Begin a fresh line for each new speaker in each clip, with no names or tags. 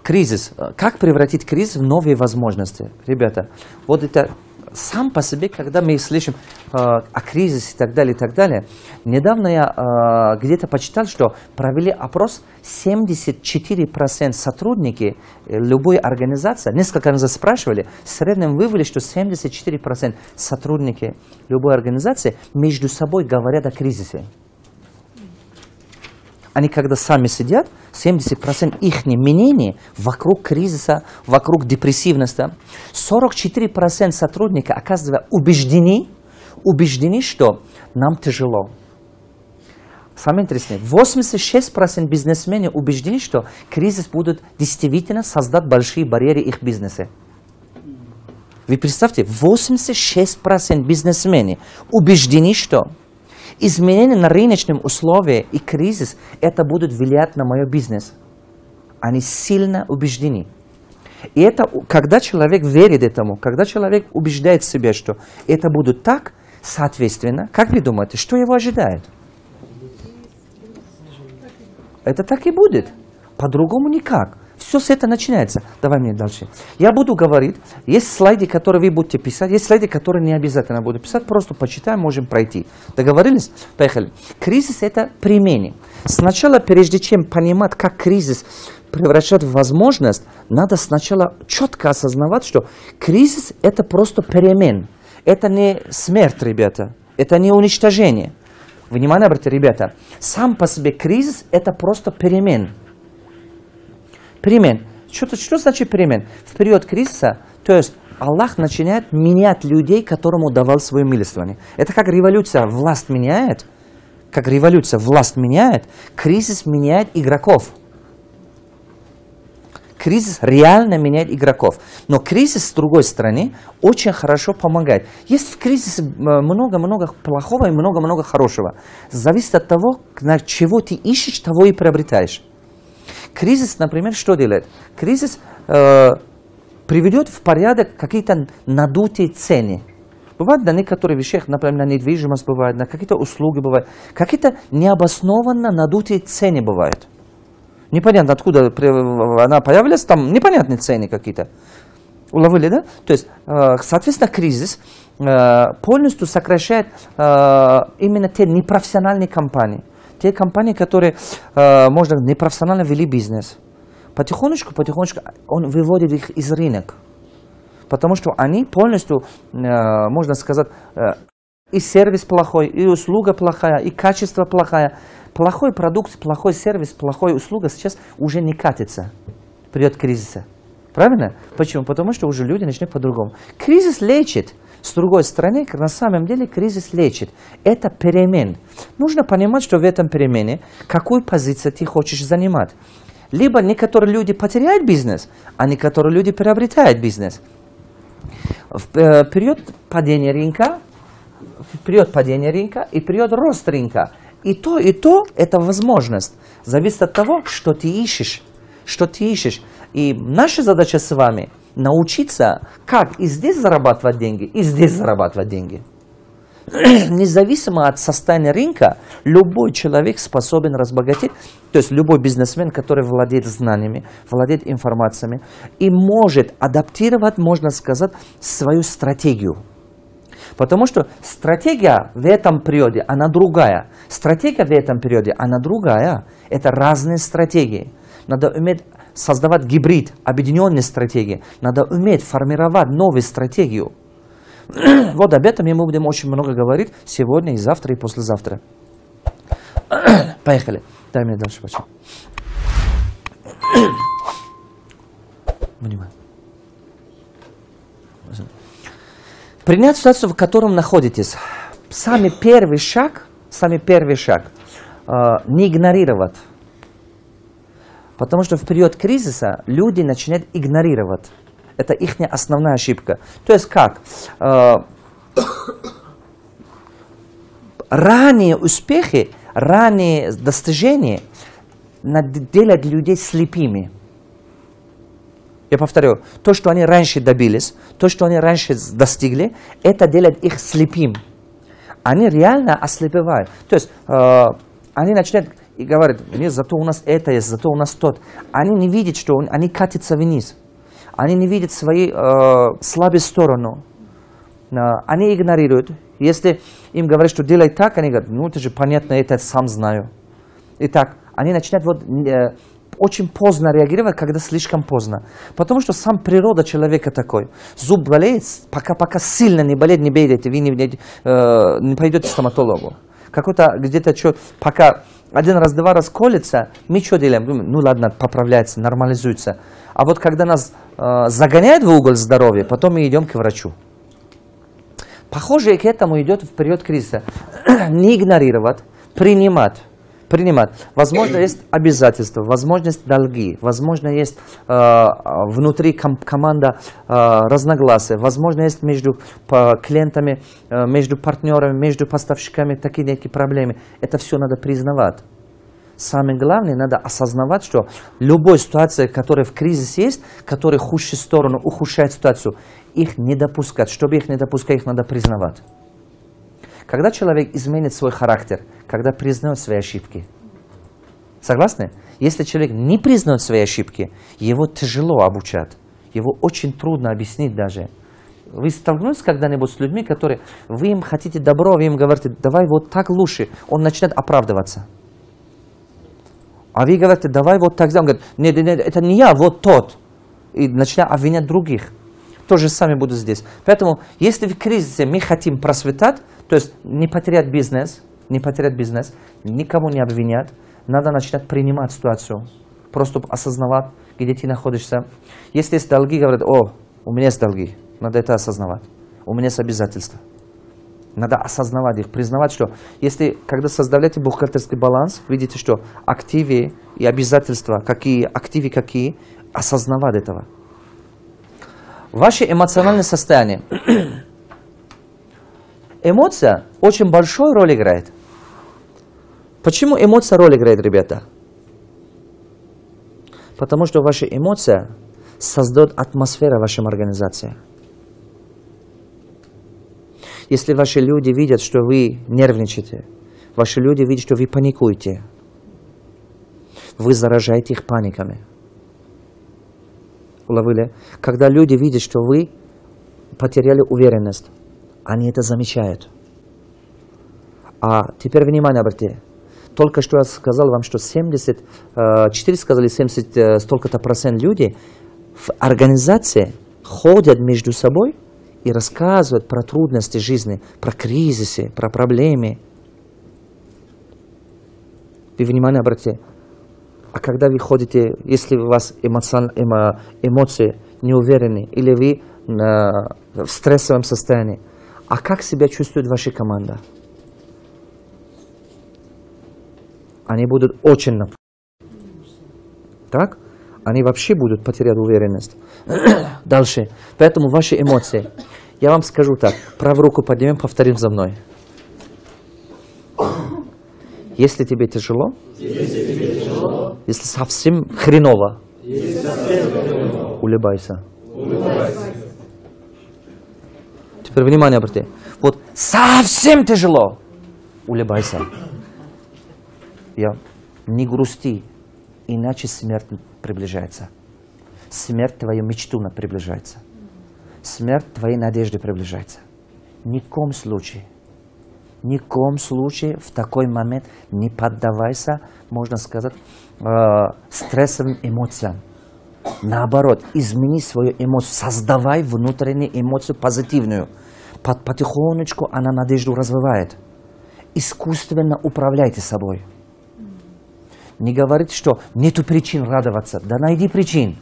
Кризис. Как превратить кризис в новые возможности? Ребята, вот это сам по себе, когда мы слышим о кризисе и так далее, недавно я где-то почитал, что провели опрос, 74% сотрудники любой организации, несколько раз спрашивали, в среднем вывели, что 74% сотрудники любой организации между собой говорят о кризисе. Они когда сами сидят, 70% их мнений вокруг кризиса, вокруг депрессивности. 44% сотрудников, оказывается, убеждены, что нам тяжело. Самое интересное, 86% бизнесменов убеждены, что кризис будет действительно создать большие барьеры их бизнеса. Вы представьте, 86% бизнесменов убеждены, что изменения на рыночном условии и кризис, это будет влиять на мой бизнес. Они сильно убеждены. И это, когда человек верит этому, когда человек убеждает себя, что это будет так, соответственно, как вы думаете, что его ожидает? Это так и будет. По-другому никак. Все с этого начинается. Давай мне дальше. Я буду говорить, есть слайды, которые вы будете писать, есть слайды, которые не обязательно буду писать, просто почитаем, можем пройти. Договорились? Поехали. Кризис – это перемены. Сначала, прежде чем понимать, как кризис превращает в возможность, надо сначала четко осознавать, что кризис – это просто перемен. Это не смерть, ребята. Это не уничтожение. Внимание, обратите, ребята. Сам по себе кризис – это просто перемен. Перемен. Что значит перемен? В период кризиса, то есть Аллах начинает менять людей, которому давал свое милостивание. Это как революция власть меняет. Как революция власть меняет, кризис меняет игроков. Кризис реально меняет игроков. Но кризис, с другой стороны, очень хорошо помогает. Есть в кризисе много-много плохого и много-много хорошего. Зависит от того, чего ты ищешь, того и приобретаешь. Кризис, например, что делает? Кризис приведет в порядок какие-то надутые цены. Бывает на некоторых вещах, например, на недвижимость бывает, на какие-то услуги бывают. Какие-то необоснованно надутые цены бывают. Непонятно, откуда она появилась, там непонятные цены какие-то. Уловили, да? То есть, соответственно, кризис полностью сокращает именно те непрофессиональные компании. Те компании, которые, можно непрофессионально вели бизнес. Потихонечку он выводит их из рынка. Потому что они полностью, можно сказать, и сервис плохой, и услуга плохая, и качество плохое. Плохой продукт, плохой сервис, плохая услуга сейчас уже не катится в период кризиса. Правильно? Почему? Потому что уже люди начнут по-другому. Кризис лечит. С другой стороны, на самом деле кризис лечит. Это перемен. Нужно понимать, что в этом перемене, какую позицию ты хочешь занимать. Либо некоторые люди потеряют бизнес, а некоторые люди приобретают бизнес. В период падения рынка и период роста рынка. И то это возможность. Зависит от того, что ты ищешь. И наша задача с вами научиться, как и здесь зарабатывать деньги, и здесь зарабатывать деньги. Независимо от состояния рынка, любой человек способен разбогатеть, то есть любой бизнесмен, который владеет знаниями, владеет информациями и может адаптировать, можно сказать, свою стратегию. Потому что стратегия в этом периоде, она другая. Стратегия в этом периоде, она другая. Это разные стратегии. Надо уметь создавать гибрид, объединенные стратегии. Надо уметь формировать новую стратегию. Вот об этом мы будем очень много говорить сегодня, и завтра, и послезавтра. Поехали. Дай мне дальше почти. Внимание. Принять ситуацию, в котором находитесь. Самый первый шаг, не игнорировать. Потому что в период кризиса люди начинают игнорировать. Это их основная ошибка. То есть как? Ранние успехи, ранние достижения делают людей слепыми. Я повторю, то, что они раньше добились, то, что они раньше достигли, это делает их слепым. Они реально ослепевают. То есть они начинают и говорит, нет, зато у нас это есть, зато у нас тот. Они не видят, что они катятся вниз. Они не видят свои слабые стороны. Они игнорируют. Если им говорят, что делай так, они говорят, ну это же понятно, это я сам знаю. Итак, они начинают очень поздно реагировать, когда слишком поздно. Потому что сам природа человека такой. Зуб болеет, пока сильно не болеет, не бейте, вы не пойдете к стоматологу. Какой-то где-то что, пока один раз, два раз колется, мы что делаем? Думаем, ну ладно, поправляется, нормализуется. А вот когда нас загоняют в угол здоровья, потом мы идем к врачу. Похоже, к этому идет в период кризиса. Не игнорировать, принимать. Возможно, есть обязательства, возможно, есть долги, возможно, есть внутри команда разногласия, возможно, есть между клиентами, между партнерами, между поставщиками такие некие проблемы. Это все надо признавать. Самое главное, надо осознавать, что любой ситуация, которая в кризисе есть, которая в худшую сторону ухудшает ситуацию, их не допускать. Чтобы их не допускать, их надо признавать. Когда человек изменит свой характер, когда признает свои ошибки. Согласны? Если человек не признает свои ошибки, его тяжело обучать. Его очень трудно объяснить даже. Вы столкнулись когда-нибудь с людьми, которые, вы им хотите добро, вы им говорите, давай вот так лучше. Он начинает оправдываться. А вы говорите, давай вот так. Он говорит, нет, это не я, вот тот. И начинает обвинять других. То же самое будет здесь. Поэтому, если в кризисе мы хотим просветать, то есть не потерять бизнес, никого не обвинять, надо начинать принимать ситуацию. Просто осознавать, где ты находишься. Если есть долги, говорят, у меня есть долги, надо это осознавать. У меня есть обязательства. Надо осознавать их, признавать, что если, когда составляете бухгалтерский баланс, видите, что активы и обязательства, активы какие, осознавать этого. Ваше эмоциональное состояние. Эмоция очень большую роль играет. Почему эмоция роль играет, ребята? Потому что ваша эмоция создает атмосферу в вашей организации. Если ваши люди видят, что вы нервничаете, ваши люди видят, что вы паникуете, вы заражаете их паниками. Уловили? Когда люди видят, что вы потеряли уверенность, они это замечают. А теперь внимание обратите. Только что я сказал вам, что 4 сказали 70 столько-то процент людей в организации ходят между собой и рассказывают про трудности жизни, про кризисы, про проблемы. Вы внимание обратите. А когда вы ходите, если у вас эмоции неуверенные, или вы в стрессовом состоянии, а как себя чувствует ваша команда? Они будут очень напуганы. Так? Они вообще будут потерять уверенность. Дальше. Поэтому ваши эмоции. Я вам скажу так. Правую руку поднимем, повторим за мной. Если тебе тяжело, если совсем хреново, улыбайся. Теперь внимание обрати. Вот совсем тяжело, улыбайся. Не грусти, иначе смерть приближается. Смерть твою мечту приближается. Смерть твоей надежды приближается. Ни в коем случае в такой момент не поддавайся, можно сказать, стрессовым эмоциям. Наоборот, измени свою эмоцию, создавай внутреннюю эмоцию позитивную. Потихонечку она надежду развивает. Искусственно управляйте собой. Не говорите, что нету причин радоваться. Да найди причин.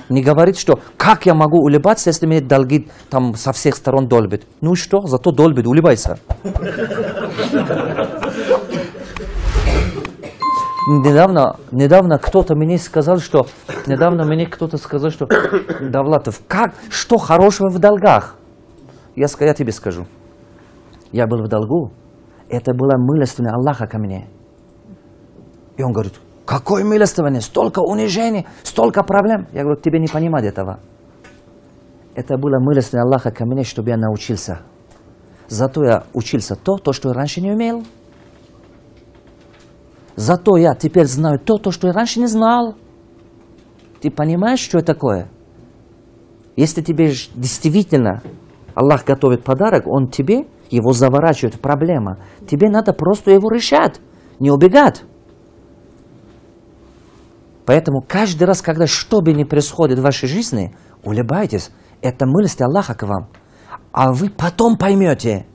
Не говорите, что как я могу улыбаться, если мне долги там со всех сторон долбят. Ну и что, зато долбит, улыбайся. Недавно кто-то мне сказал, что Давлатов, что хорошего в долгах? Я тебе скажу. Я был в долгу. Это была милостыня Аллаха ко мне. И он говорит, какой милостивый, столько унижений, столько проблем. Я говорю, тебе не понимать этого. Это было милостыня Аллаха ко мне, чтобы я научился. Зато я учился то, что я раньше не умел. Зато я теперь знаю то, что я раньше не знал. Ты понимаешь, что это такое? Если тебе действительно Аллах готовит подарок, Он тебе его заворачивает в проблему. Тебе надо просто его решать, не убегать. Поэтому каждый раз, когда что бы ни происходит в вашей жизни, улыбайтесь. Это милость Аллаха к вам. А вы потом поймете.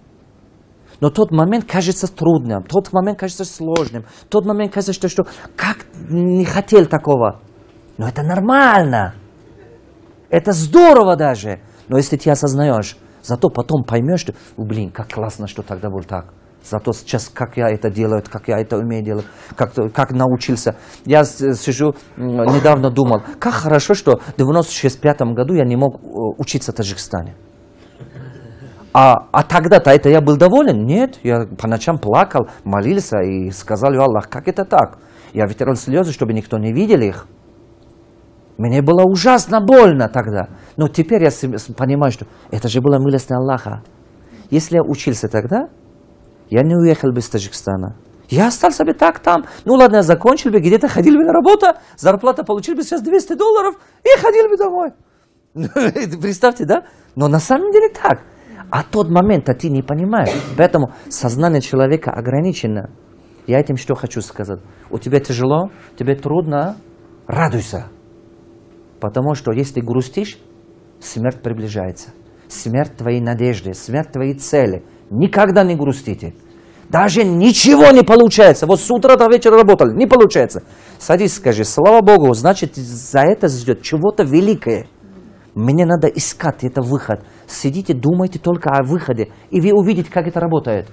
Но тот момент кажется трудным, тот момент кажется сложным, тот момент кажется, что как не хотел такого. Но это нормально. Это здорово даже. Но если ты осознаешь, зато потом поймешь, что, блин, как классно, что тогда был так. Зато сейчас, как я это делаю, как я это умею делать, как научился. Я сижу, недавно думал, как хорошо, что в 1995 году я не мог учиться в Таджикистане. А тогда-то это я был доволен? Нет, я по ночам плакал, молился и сказал: Аллах, как это так? Я вытирал слезы, чтобы никто не видел их. Мне было ужасно больно тогда. Но теперь я понимаю, что это же была милость Аллаха. Если я учился тогда, я не уехал бы из Таджикистана. Я остался бы так там. Ну ладно, я закончил бы, где-то ходил бы на работу, зарплата получил бы сейчас $200 и ходил бы домой. Представьте, да? Но на самом деле так. А тот момент ты не понимаешь. Поэтому сознание человека ограничено. Я этим что хочу сказать. У тебя тяжело, тебе трудно, радуйся. Потому что если грустишь, смерть приближается. Смерть твоей надежды, смерть твоей цели. Никогда не грустите. Даже ничего не получается. Вот с утра до вечера работали, не получается. Садись, скажи: слава Богу, значит, за это ждет чего-то великое. Мне надо искать это выход. Сидите, думайте только о выходе, и вы увидите, как это работает.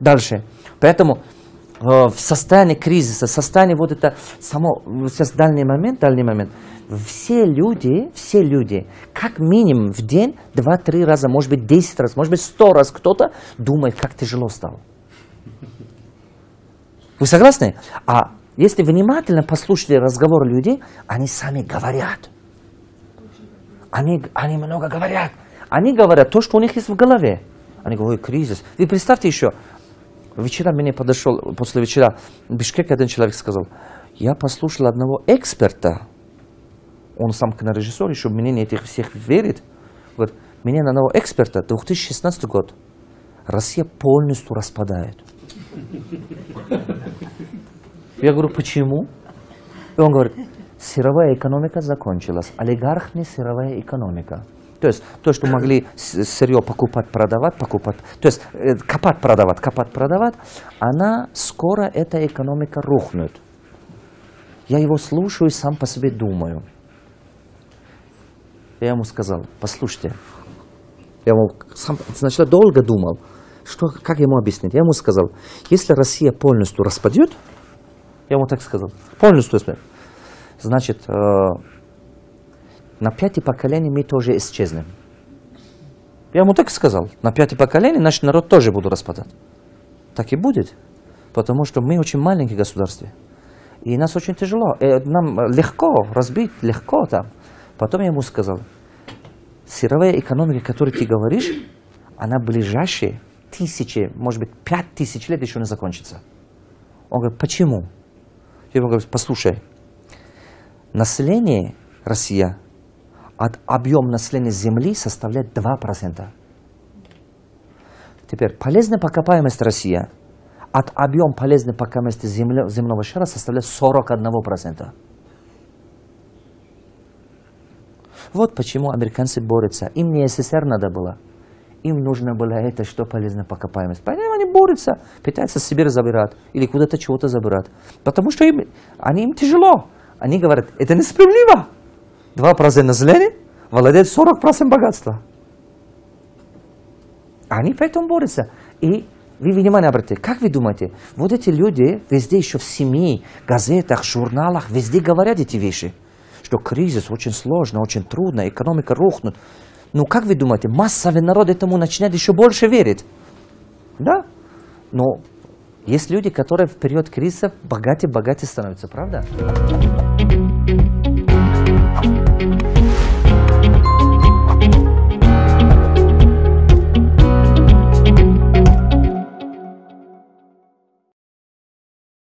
Дальше. Поэтому в состоянии кризиса, в состоянии вот это само, сейчас дальний момент, все люди, как минимум в день 2-3 раза, может быть 10 раз, может быть 100 раз кто-то думает, как тяжело стало. Вы согласны? А если внимательно послушать разговор людей, они сами говорят. Они много говорят. Они говорят то, что у них есть в голове. Они говорят: ой, кризис. Вы представьте еще, вчера мне подошел, после вечера в Бишкеке один человек сказал: я послушал одного эксперта, он сам кинорежиссер, еще в мнение этих всех верит, говорит: меня на одного эксперта, 2016 год, Россия полностью распадает. Я говорю: почему? И он говорит: сырьевая экономика закончилась, олигархная сырьевая экономика. То есть то, что могли сырье покупать, продавать, то есть копать, продавать, она скоро, эта экономика рухнет. Я его слушаю и сам по себе думаю. Я ему сказал: послушайте, я ему сам сначала долго думал, как ему объяснить. Я ему сказал: если Россия полностью распадет, я ему так сказал, полностью распадет, значит, на 5 поколений мы тоже исчезнем. Я ему так сказал. На 5 поколений наш народ тоже будет распадать. Так и будет. Потому что мы очень маленькое государство. И нас очень тяжело. Нам легко разбить, легко там. Потом я ему сказал: сырьевая экономика, о которой ты говоришь, она ближайшие 1000, может быть 5000 лет еще не закончится. Он говорит: почему? Я ему говорю: послушай, население России от объема населения Земли составляет 2%. Теперь полезная покопаемость России от объема полезной покопаемости земного шара составляет 41%. Вот почему американцы борются. Им не СССР надо было. Им нужно было это, что полезная покопаемость. Поэтому они борются, пытаются Сибирь забирать или куда-то чего-то забирать. Потому что им тяжело. Они говорят: это несправедливо. 2% населения владеет 40% богатства. Они поэтому борются. И вы внимание обратите, как вы думаете, вот эти люди везде еще в СМИ, газетах, журналах, везде говорят эти вещи, что кризис очень сложно, очень трудно, экономика рухнет. Ну как вы думаете, массовый народ этому начинает еще больше верить? Да? Но есть люди, которые в период кризиса богатее становятся, правда?